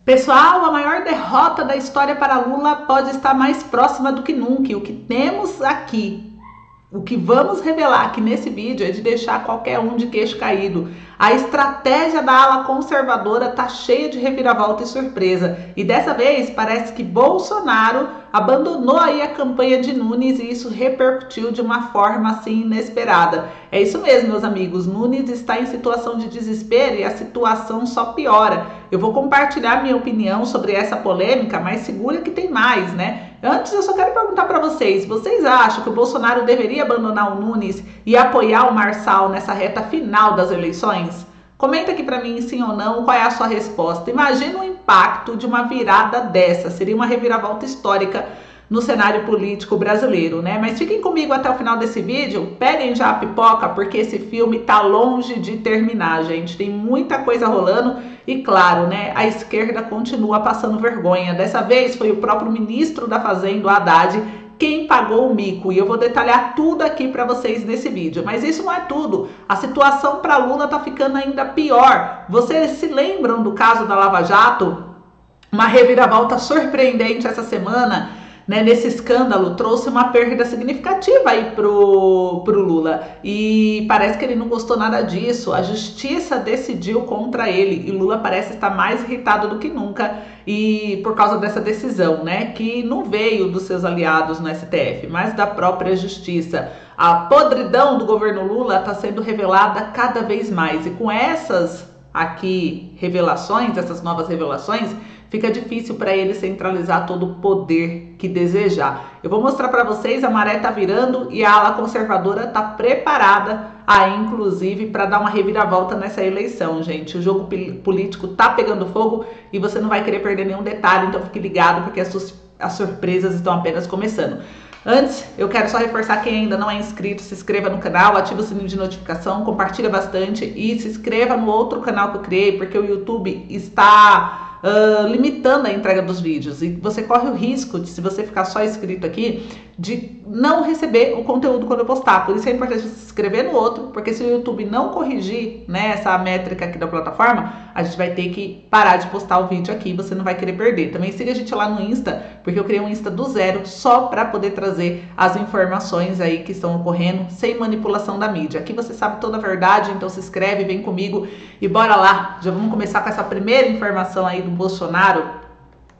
Pessoal, a maior derrota da história para Lula pode estar mais próxima do que nunca. E o que temos aqui, o que vamos revelar aqui nesse vídeo é de deixar qualquer um de queixo caído. A estratégia da ala conservadora tá cheia de reviravolta e surpresa. E dessa vez parece que Bolsonaro abandonou aí a campanha de Nunes e isso repercutiu de uma forma assim inesperada. É isso mesmo, meus amigos. Nunes está em situação de desespero e a situação só piora. Eu vou compartilhar minha opinião sobre essa polêmica, mas segura que tem mais, né? Antes, eu só quero perguntar para vocês acham que o Bolsonaro deveria abandonar o Nunes e apoiar o Marçal nessa reta final das eleições? Comenta aqui para mim, sim ou não, qual é a sua resposta. Imagina o impacto de uma virada dessa, seria uma reviravolta histórica no cenário político brasileiro, né? Mas fiquem comigo até o final desse vídeo, peguem já a pipoca, porque esse filme tá longe de terminar, gente. Tem muita coisa rolando e, claro, né, a esquerda continua passando vergonha. Dessa vez foi o próprio ministro da Fazenda, o Haddad, quem pagou o mico. E eu vou detalhar tudo aqui para vocês nesse vídeo. Mas isso não é tudo. A situação para Lula tá ficando ainda pior. Vocês se lembram do caso da Lava Jato? Uma reviravolta surpreendente essa semana, né, nesse escândalo, trouxe uma perda significativa aí pro Lula. E parece que ele não gostou nada disso. A justiça decidiu contra ele e Lula parece estar mais irritado do que nunca e por causa dessa decisão, né, que não veio dos seus aliados no STF, mas da própria justiça. A podridão do governo Lula está sendo revelada cada vez mais e com essas aqui revelações, essas novas revelações, fica difícil para ele centralizar todo o poder que desejar. Eu vou mostrar para vocês, a maré tá virando e a ala conservadora tá preparada aí, inclusive, para dar uma reviravolta nessa eleição, gente. O jogo político tá pegando fogo e você não vai querer perder nenhum detalhe, então fique ligado porque as surpresas estão apenas começando. Antes, eu quero só reforçar quem ainda não é inscrito, se inscreva no canal, ative o sininho de notificação, compartilha bastante e se inscreva no outro canal que eu criei, porque o YouTube está limitando a entrega dos vídeos e você corre o risco de, se você ficar só inscrito aqui, de não receber o conteúdo quando eu postar. Por isso é importante você se inscrever no outro, porque se o YouTube não corrigir, né, essa métrica aqui da plataforma, a gente vai ter que parar de postar o vídeo aqui, você não vai querer perder. Também siga a gente lá no Insta, porque eu criei um Insta do zero só para poder trazer as informações aí que estão ocorrendo sem manipulação da mídia. Aqui você sabe toda a verdade, então se inscreve, vem comigo e bora lá. Já vamos começar com essa primeira informação aí do Bolsonaro.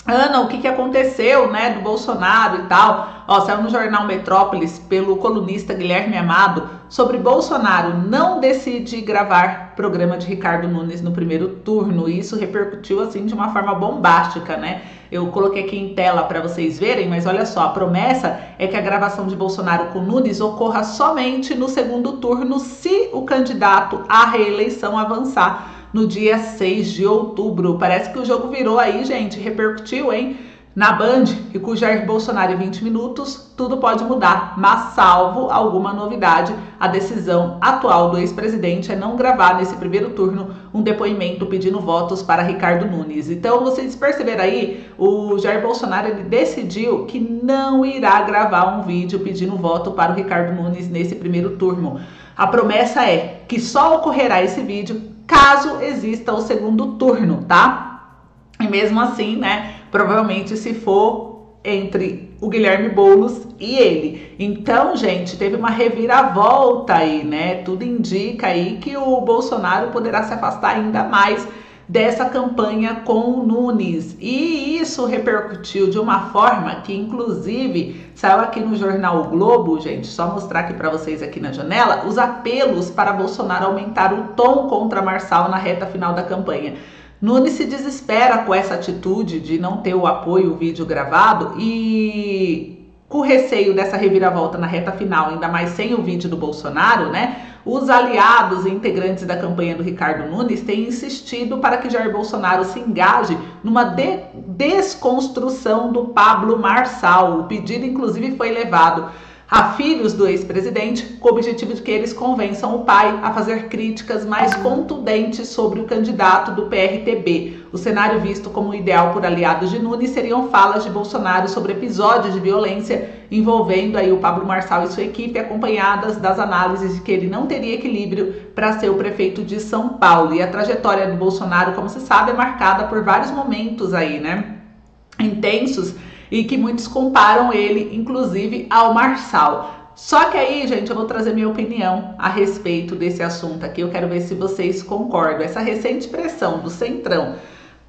Ana, o que aconteceu, né, do Bolsonaro e tal? Ó, saiu no jornal Metrópolis pelo colunista Guilherme Amado sobre Bolsonaro não decide gravar programa de Ricardo Nunes no primeiro turno. E isso repercutiu assim de uma forma bombástica, né? Eu coloquei aqui em tela para vocês verem, mas olha só, a promessa é que a gravação de Bolsonaro com Nunes ocorra somente no segundo turno se o candidato à reeleição avançar no dia 6 de outubro. Parece que o jogo virou aí, gente, repercutiu, hein? Na Band e com o Jair Bolsonaro em 20 minutos, tudo pode mudar, mas salvo alguma novidade, a decisão atual do ex-presidente é não gravar nesse primeiro turno um depoimento pedindo votos para Ricardo Nunes. Então, vocês perceberam aí, o Jair Bolsonaro ele decidiu que não irá gravar um vídeo pedindo voto para o Ricardo Nunes nesse primeiro turno. A promessa é que só ocorrerá esse vídeo caso exista o segundo turno, tá? E mesmo assim, né, provavelmente se for entre o Guilherme Boulos e ele. Então, gente, teve uma reviravolta aí, né? Tudo indica aí que o Bolsonaro poderá se afastar ainda mais dessa campanha com o Nunes. E isso repercutiu de uma forma que, inclusive, saiu aqui no jornal O Globo, gente, só mostrar aqui para vocês aqui na janela, os apelos para Bolsonaro aumentar o tom contra Marçal na reta final da campanha. Nunes se desespera com essa atitude de não ter o apoio, o vídeo gravado e com receio dessa reviravolta na reta final, ainda mais sem o vídeo do Bolsonaro, né? Os aliados e integrantes da campanha do Ricardo Nunes têm insistido para que Jair Bolsonaro se engaje numa desconstrução do Pablo Marçal. O pedido, inclusive, foi levado a filhos do ex-presidente, com o objetivo de que eles convençam o pai a fazer críticas mais contundentes sobre o candidato do PRTB. O cenário visto como ideal por aliados de Nunes seriam falas de Bolsonaro sobre episódios de violência envolvendo aí o Pablo Marçal e sua equipe, acompanhadas das análises de que ele não teria equilíbrio para ser o prefeito de São Paulo. E a trajetória do Bolsonaro, como se sabe, é marcada por vários momentos aí, né, intensos, e que muitos comparam ele, inclusive, ao Marçal. Só que aí, gente, eu vou trazer minha opinião a respeito desse assunto aqui. Eu quero ver se vocês concordam. Essa recente pressão do Centrão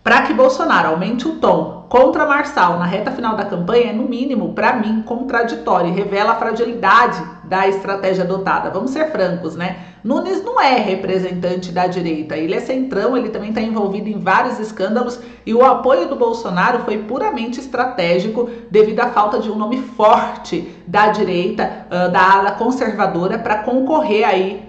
para que Bolsonaro aumente o tom contra Marçal na reta final da campanha é, no mínimo, para mim, contraditório e revela a fragilidade da estratégia adotada. Vamos ser francos, né? Nunes não é representante da direita, ele é centrão, ele também está envolvido em vários escândalos e o apoio do Bolsonaro foi puramente estratégico devido à falta de um nome forte da direita, da ala conservadora, para concorrer aí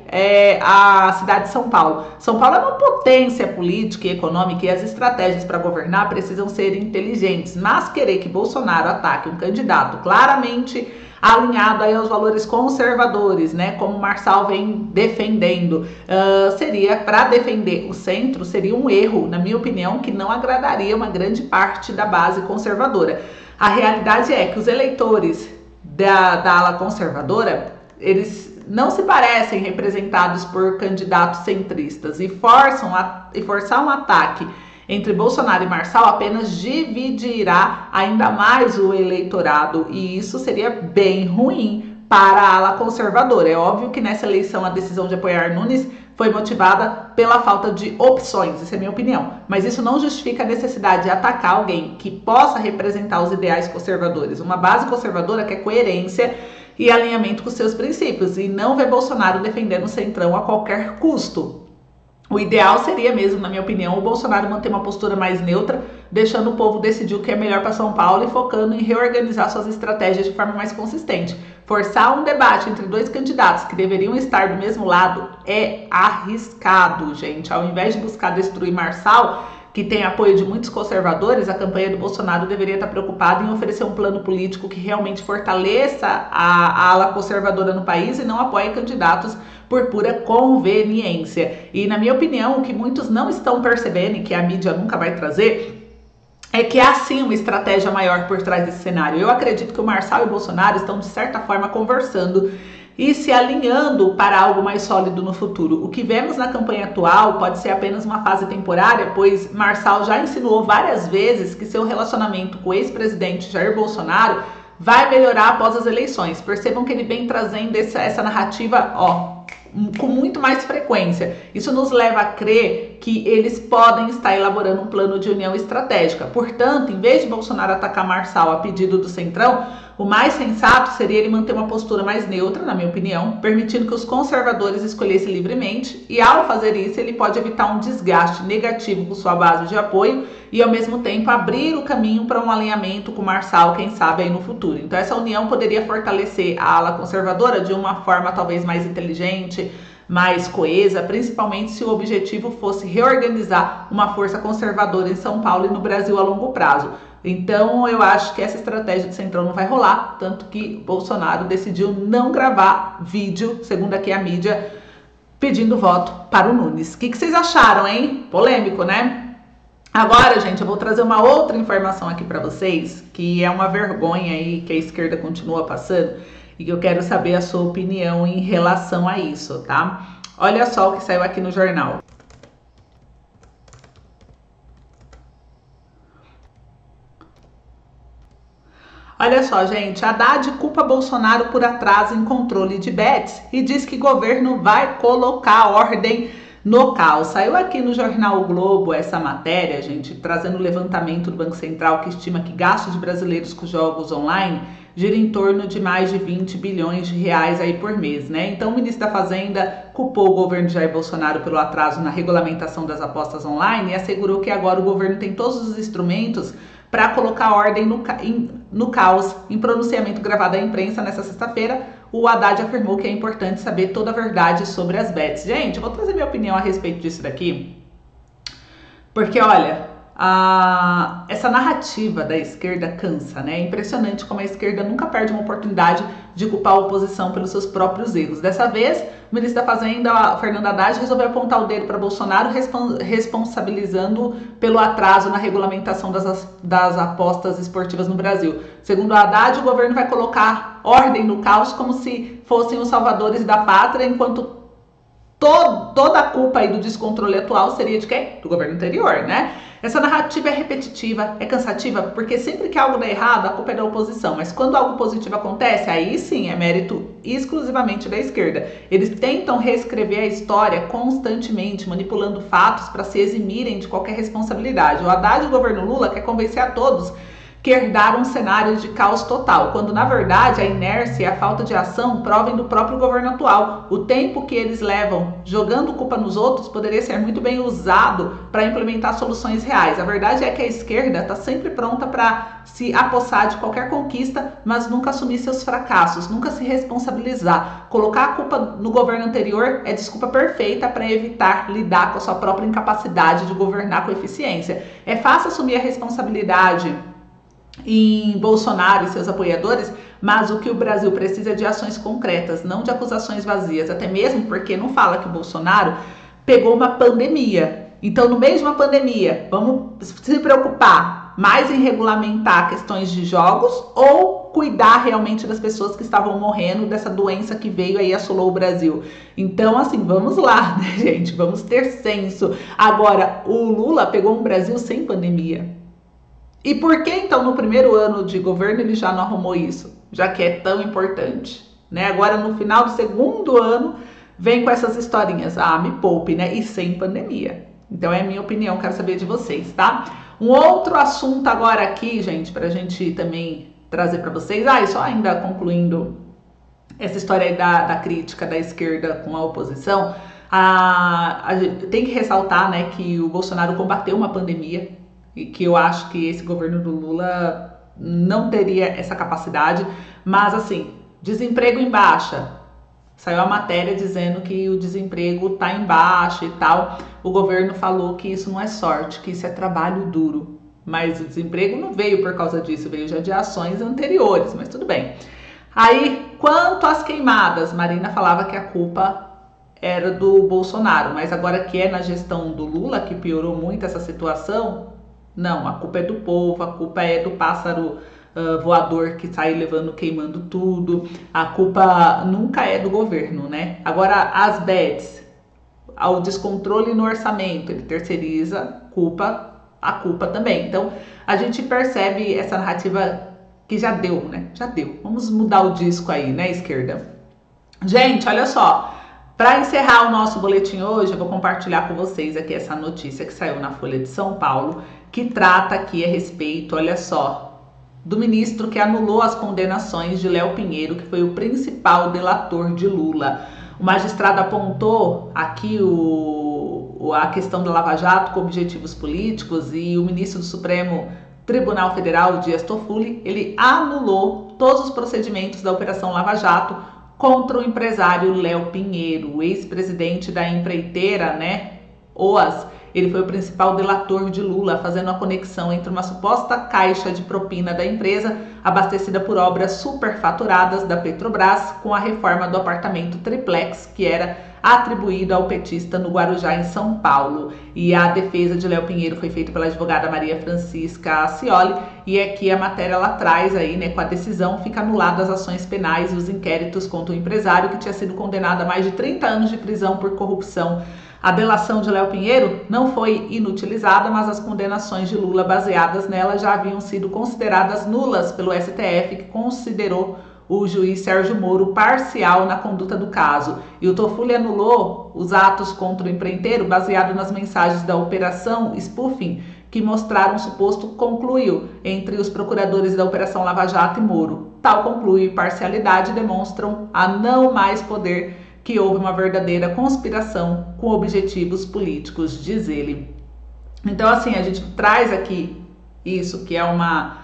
à cidade de São Paulo. São Paulo é uma potência política e econômica e as estratégias para governar precisam ser inteligentes, mas querer que Bolsonaro ataque um candidato claramente alinhado aí aos valores conservadores, né, como o Marçal vem defendendo, seria, para defender o centro, seria um erro, na minha opinião, que não agradaria uma grande parte da base conservadora. A realidade é que os eleitores da ala conservadora, eles não se parecem representados por candidatos centristas e forçar um ataque entre Bolsonaro e Marçal apenas dividirá ainda mais o eleitorado e isso seria bem ruim para a ala conservadora. É óbvio que nessa eleição a decisão de apoiar Nunes foi motivada pela falta de opções, essa é a minha opinião. Mas isso não justifica a necessidade de atacar alguém que possa representar os ideais conservadores. Uma base conservadora quer coerência e alinhamento com seus princípios e não vê Bolsonaro defendendo o centrão a qualquer custo. O ideal seria mesmo, na minha opinião, o Bolsonaro manter uma postura mais neutra, deixando o povo decidir o que é melhor para São Paulo e focando em reorganizar suas estratégias de forma mais consistente. Forçar um debate entre dois candidatos que deveriam estar do mesmo lado é arriscado, gente. Ao invés de buscar destruir Marçal, que tem apoio de muitos conservadores, a campanha do Bolsonaro deveria estar preocupada em oferecer um plano político que realmente fortaleça a ala conservadora no país e não apoie candidatos por pura conveniência. E, na minha opinião, o que muitos não estão percebendo e que a mídia nunca vai trazer é que há sim uma estratégia maior por trás desse cenário. Eu acredito que o Marçal e o Bolsonaro estão, de certa forma, conversando e se alinhando para algo mais sólido no futuro. O que vemos na campanha atual pode ser apenas uma fase temporária, pois Marçal já insinuou várias vezes que seu relacionamento com o ex-presidente Jair Bolsonaro vai melhorar após as eleições. Percebam que ele vem trazendo essa narrativa, com muito mais frequência. Isso nos leva a crer que eles podem estar elaborando um plano de união estratégica. Portanto, em vez de Bolsonaro atacar Marçal a pedido do Centrão, o mais sensato seria ele manter uma postura mais neutra, na minha opinião, permitindo que os conservadores escolhessem livremente e, ao fazer isso, ele pode evitar um desgaste negativo com sua base de apoio e, ao mesmo tempo, abrir o caminho para um alinhamento com Marçal, quem sabe, aí no futuro. Então, essa união poderia fortalecer a ala conservadora de uma forma talvez mais inteligente, mais coesa, principalmente se o objetivo fosse reorganizar uma força conservadora em São Paulo e no Brasil a longo prazo. Então, eu acho que essa estratégia de Centrão não vai rolar, tanto que Bolsonaro decidiu não gravar vídeo, segundo aqui a mídia, pedindo voto para o Nunes. O que vocês acharam, hein? Polêmico, né? Agora, gente, eu vou trazer uma outra informação aqui para vocês, que é uma vergonha aí que a esquerda continua passando, e que eu quero saber a sua opinião em relação a isso, tá? Olha só o que saiu aqui no jornal. Olha só, gente, Haddad culpa Bolsonaro por atraso em controle de bets e diz que governo vai colocar ordem no caos. Saiu aqui no jornal O Globo essa matéria, gente, trazendo o levantamento do Banco Central que estima que gastos de brasileiros com jogos online gira em torno de mais de 20 bilhões de reais aí por mês, né? Então o ministro da Fazenda culpou o governo de Jair Bolsonaro pelo atraso na regulamentação das apostas online e assegurou que agora o governo tem todos os instrumentos para colocar ordem no caos. Em pronunciamento gravado à imprensa nessa sexta-feira, o Haddad afirmou que é importante saber toda a verdade sobre as bets. Gente, eu vou trazer minha opinião a respeito disso daqui, porque olha, essa narrativa da esquerda cansa, né? É impressionante como a esquerda nunca perde uma oportunidade de culpar a oposição pelos seus próprios erros. Dessa vez, o ministro da Fazenda, Fernando Haddad, resolveu apontar o dedo para Bolsonaro, responsabilizando pelo atraso na regulamentação das apostas esportivas no Brasil. Segundo Haddad, o governo vai colocar ordem no caos como se fossem os salvadores da pátria, enquanto toda a culpa aí do descontrole atual seria de quem? Do governo anterior, né? Essa narrativa é repetitiva, é cansativa, porque sempre que algo dá errado, a culpa é da oposição. Mas quando algo positivo acontece, aí sim é mérito exclusivamente da esquerda. Eles tentam reescrever a história constantemente, manipulando fatos para se eximirem de qualquer responsabilidade. O Haddad e o governo Lula quer convencer a todos que herdaram um cenário de caos total, quando na verdade a inércia e a falta de ação provém do próprio governo atual. O tempo que eles levam jogando culpa nos outros poderia ser muito bem usado para implementar soluções reais. A verdade é que a esquerda está sempre pronta para se apossar de qualquer conquista, mas nunca assumir seus fracassos, nunca se responsabilizar. Colocar a culpa no governo anterior é desculpa perfeita para evitar lidar com a sua própria incapacidade de governar com eficiência. É fácil assumir a responsabilidade em Bolsonaro e seus apoiadores, mas o que o Brasil precisa é de ações concretas, não de acusações vazias, até mesmo porque não fala que o Bolsonaro pegou uma pandemia. Então, no meio de uma pandemia, vamos se preocupar mais em regulamentar questões de jogos ou cuidar realmente das pessoas que estavam morrendo dessa doença que veio aí e assolou o Brasil. Então, assim, vamos lá, né, gente? Vamos ter senso. Agora, o Lula pegou um Brasil sem pandemia. E por que então no primeiro ano de governo ele já não arrumou isso? Já que é tão importante, né? Agora no final do segundo ano vem com essas historinhas. Ah, me poupe, né? E sem pandemia. Então é a minha opinião, quero saber de vocês, tá? Um outro assunto agora aqui, gente, pra gente também trazer para vocês. E só ainda concluindo essa história aí da crítica da esquerda com a oposição, a gente tem que ressaltar, né, que o Bolsonaro combateu uma pandemia, e que eu acho que esse governo do Lula não teria essa capacidade, mas assim, desemprego em baixa, saiu a matéria dizendo que o desemprego tá em baixa e tal, o governo falou que isso não é sorte, que isso é trabalho duro, mas o desemprego não veio por causa disso, veio já de ações anteriores, mas tudo bem. Aí, quanto às queimadas, Marina falava que a culpa era do Bolsonaro, mas agora que é na gestão do Lula que piorou muito essa situação, não, a culpa é do povo, a culpa é do pássaro voador que sai levando, queimando tudo. A culpa nunca é do governo, né? Agora, as bets, ao descontrole no orçamento, ele terceiriza a culpa também. Então, a gente percebe essa narrativa que já deu, né? Já deu. Vamos mudar o disco aí, né, esquerda? Gente, olha só. Para encerrar o nosso boletim hoje, eu vou compartilhar com vocês aqui essa notícia que saiu na Folha de São Paulo, que trata aqui a respeito, olha só, do ministro que anulou as condenações de Léo Pinheiro, que foi o principal delator de Lula. O magistrado apontou aqui a questão da Lava Jato com objetivos políticos e o ministro do Supremo Tribunal Federal, Dias Toffoli, ele anulou todos os procedimentos da Operação Lava Jato contra o empresário Léo Pinheiro, o ex-presidente da empreiteira, né, OAS. Ele foi o principal delator de Lula, fazendo a conexão entre uma suposta caixa de propina da empresa, abastecida por obras superfaturadas da Petrobras, com a reforma do apartamento triplex, que era atribuído ao petista no Guarujá, em São Paulo. E a defesa de Léo Pinheiro foi feita pela advogada Maria Francisca Ascioli, e aqui a matéria ela traz aí, né, com a decisão, fica anulada as ações penais e os inquéritos contra o empresário, que tinha sido condenado a mais de 30 anos de prisão por corrupção. A delação de Léo Pinheiro não foi inutilizada, mas as condenações de Lula baseadas nela já haviam sido consideradas nulas pelo STF, que considerou o juiz Sérgio Moro parcial na conduta do caso. E o Toffoli anulou os atos contra o empreiteiro baseado nas mensagens da Operação Spoofing, que mostraram um suposto concluio entre os procuradores da Operação Lava Jato e Moro. Tal concluio e parcialidade demonstram a não mais poder que houve uma verdadeira conspiração com objetivos políticos, diz ele. Então, assim, a gente traz aqui isso, que é uma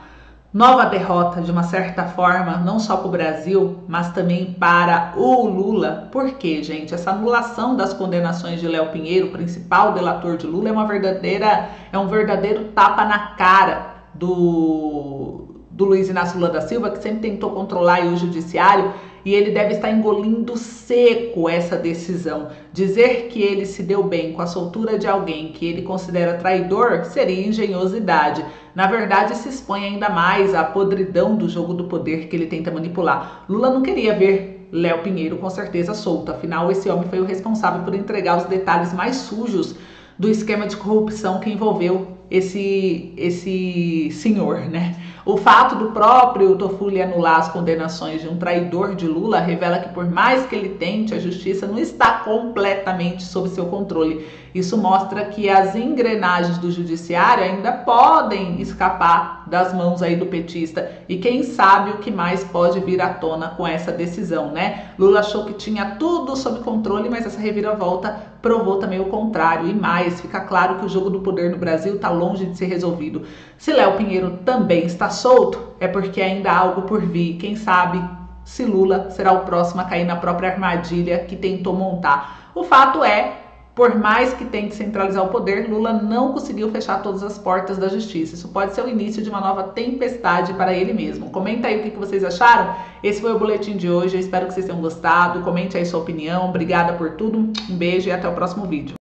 Nova derrota, de uma certa forma, não só para o Brasil, mas também para o Lula. Por quê, gente? Essa anulação das condenações de Léo Pinheiro, principal delator de Lula, é um verdadeiro tapa na cara do Luiz Inácio Lula da Silva, que sempre tentou controlar o judiciário, e ele deve estar engolindo seco essa decisão. Dizer que ele se deu bem com a soltura de alguém que ele considera traidor seria engenhosidade. Na verdade, se expõe ainda mais à podridão do jogo do poder que ele tenta manipular. Lula não queria ver Léo Pinheiro com certeza solto, afinal esse homem foi o responsável por entregar os detalhes mais sujos do esquema de corrupção que envolveu esse senhor, né? O fato do próprio Toffoli anular as condenações de um traidor de Lula revela que, por mais que ele tente, a justiça não está completamente sob seu controle. Isso mostra que as engrenagens do judiciário ainda podem escapar das mãos aí do petista, e quem sabe o que mais pode vir à tona com essa decisão, né? Lula achou que tinha tudo sob controle, mas essa reviravolta provou também o contrário, e mais, fica claro que o jogo do poder no Brasil está longe de ser resolvido. Se Léo Pinheiro também está solto, é porque ainda há algo por vir. Quem sabe se Lula será o próximo a cair na própria armadilha que tentou montar. O fato é, por mais que tente centralizar o poder, Lula não conseguiu fechar todas as portas da justiça. Isso pode ser o início de uma nova tempestade para ele mesmo. Comenta aí o que vocês acharam. Esse foi o boletim de hoje. Eu espero que vocês tenham gostado. Comente aí sua opinião. Obrigada por tudo. Um beijo e até o próximo vídeo.